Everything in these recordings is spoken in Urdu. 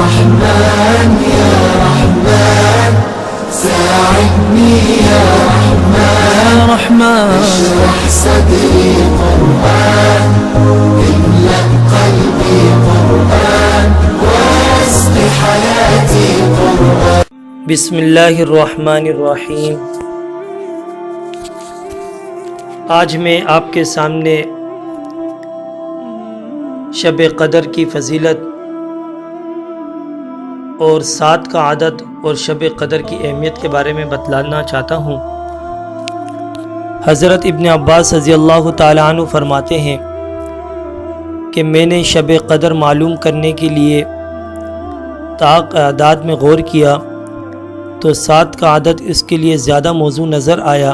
رحمن يا رحمن ساعدني يا رحمن اشرح صدري قرآن املأ قلبي قرآن واسق حياتي قرآن. بسم اللہ الرحمن الرحیم. آج میں آپ کے سامنے شب قدر کی فضیلت اور 7 کا عدد اور شب قدر کی اہمیت کے بارے میں بتلانا چاہتا ہوں. حضرت ابن عباس رضی اللہ تعالیٰ عنہ فرماتے ہیں کہ میں نے شب قدر معلوم کرنے کے لیے اعداد میں غور کیا تو 7 کا عدد اس کے لیے زیادہ موزوں نظر آیا.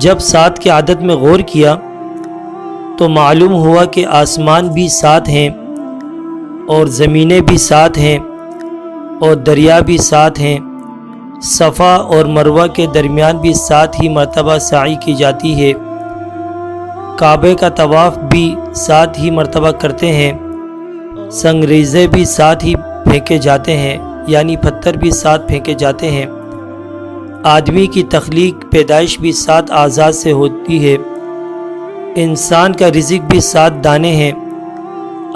جب 7 کے عدد میں غور کیا تو معلوم ہوا کہ آسمان بھی 7 ہیں اور زمینیں بھی 7 ہیں اور دریا بھی 7 ہیں. صفا اور مروہ کے درمیان بھی 7 ہی مرتبہ سعی کی جاتی ہے. کعبے کا طواف بھی 7 ہی مرتبہ کرتے ہیں. سنگریزے بھی 7 ہی پھینکے جاتے ہیں، یعنی پتھر بھی 7 پھینکے جاتے ہیں. آدمی کی تخلیق پیدائش بھی 7 اعضاء سے ہوتی ہے. انسان کا رزق بھی 7 دانے ہیں.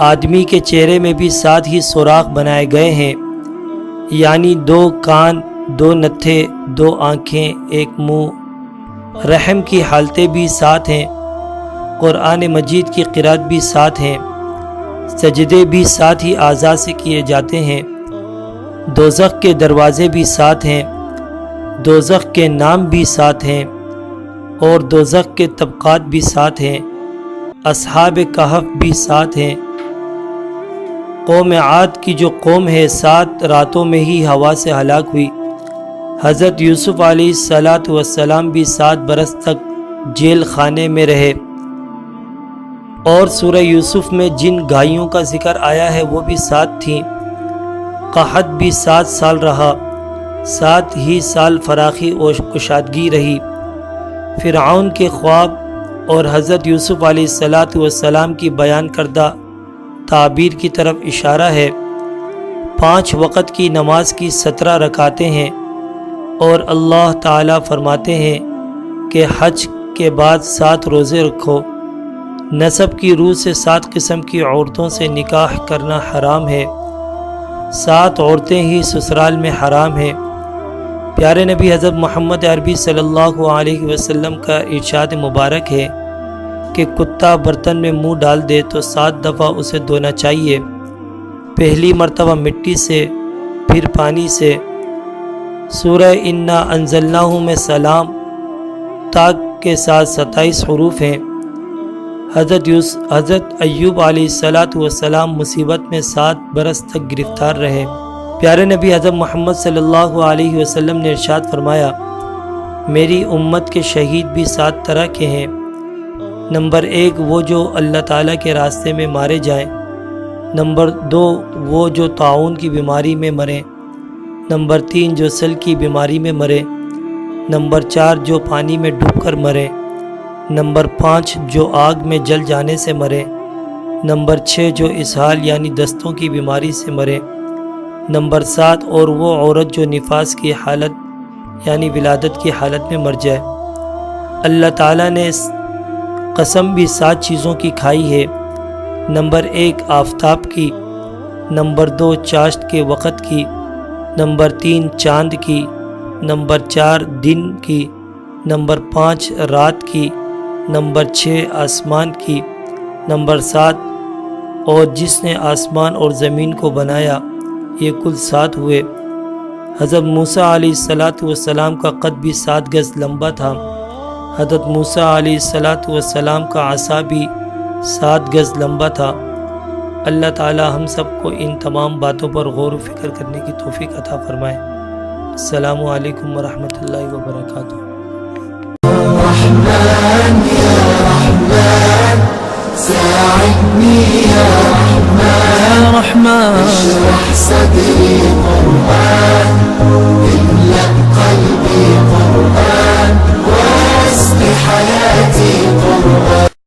آدمی کے چہرے میں بھی 7 ہی سوراخ بنائے گئے ہیں، یعنی 2 کان، 2 نتھے، 2 آنکھیں، 1 منہ. رحم کی حالتیں بھی 7 ہیں. قرآن مجید کی قرات بھی 7 ہیں. سجدے بھی 7 ہی اعضاء سے کیے جاتے ہیں. دوزخ کے دروازے بھی 7 ہیں. دوزخ کے نام بھی 7 ہیں اور دوزخ کے طبقات بھی 7 ہیں. اصحاب کہف بھی 7 ہیں. قوم عاد کی جو قوم ہے 7 راتوں میں ہی ہوا سے ہلاک ہوئی. حضرت یوسف علیہ السلام بھی 7 برس تک جیل خانے میں رہے. اور سورہ یوسف میں جن گائیوں کا ذکر آیا ہے وہ بھی 7 تھیں. قحط بھی 7 سال رہا. 7 ہی سال فراخی اور کشادگی رہی. فرعون کے خواب اور حضرت یوسف علیہ السلام کی بیان کردہ تعبیر کی طرف اشارہ ہے. 5 وقت کی نماز کی 17 رکعتیں ہیں اور اللہ تعالیٰ فرماتے ہیں کہ حج کے بعد 7 روزے رکھو. نسب کی روح سے 7 قسم کی عورتوں سے نکاح کرنا حرام ہے. 7 عورتیں ہی سسرال میں حرام ہیں. پیارے نبی حضرت محمد عربی صلی اللہ علیہ وسلم کا ارشاد مبارک ہے کہ کتا برتن میں منہ ڈال دے تو 7 دفعہ اسے دھونا چاہیے. پہلی مرتبہ مٹی سے، پھر پانی سے. سورہ انا انزلناہ میں سلام تاء کے ساتھ 27 حروف ہیں. حضرت ایوب علیہ السلام مصیبت میں 7 برس تک گرفتار رہے. پیارے نبی حضرت محمد صلی اللہ علیہ وسلم نے ارشاد فرمایا میری امت کے شہید بھی 7 طرح کے ہیں. نمبر 1 وہ جو اللہ تعالیٰ کے راستے میں مارے جائیں. نمبر 2 وہ جو طاعون کی بیماری میں مریں. نمبر 3 جو سل کی بیماری میں مرے. نمبر 4 جو پانی میں ڈوب کر مرے. نمبر 5 جو آگ میں جل جانے سے مرے. نمبر 6 جو اسہال یعنی دستوں کی بیماری سے مرے. نمبر 7 اور وہ عورت جو نفاس کی حالت یعنی ولادت کی حالت میں مر جائے. اللہ تعالیٰ نے قسم بھی 7 چیزوں کی کھائی ہے. نمبر 1 آفتاب کی. نمبر 2 چاشت کے وقت کی. نمبر 3 چاند کی. نمبر 4 دن کی. نمبر 5 رات کی. نمبر 6 آسمان کی. نمبر 7 اور جس نے آسمان اور زمین کو بنایا. یہ کل 7 ہوئے. حضرت موسیٰ علیہ السلام کا قد بھی 7 گز لمبا تھا. حضرت موسیٰ علیہ السلام کا عصا بھی 7 گز لمبا تھا. اللہ تعالی ہم سب کو ان تمام باتوں پر غور و فکر کرنے کی توفیق عطا فرمائے. السلام علیکم ورحمۃ اللہ وبرکاتہ. رحمن يا رحمن ساعدني يا رحمن اشرح صدري قرآن املأ قلبي قرآن واسق حياتي قرآن.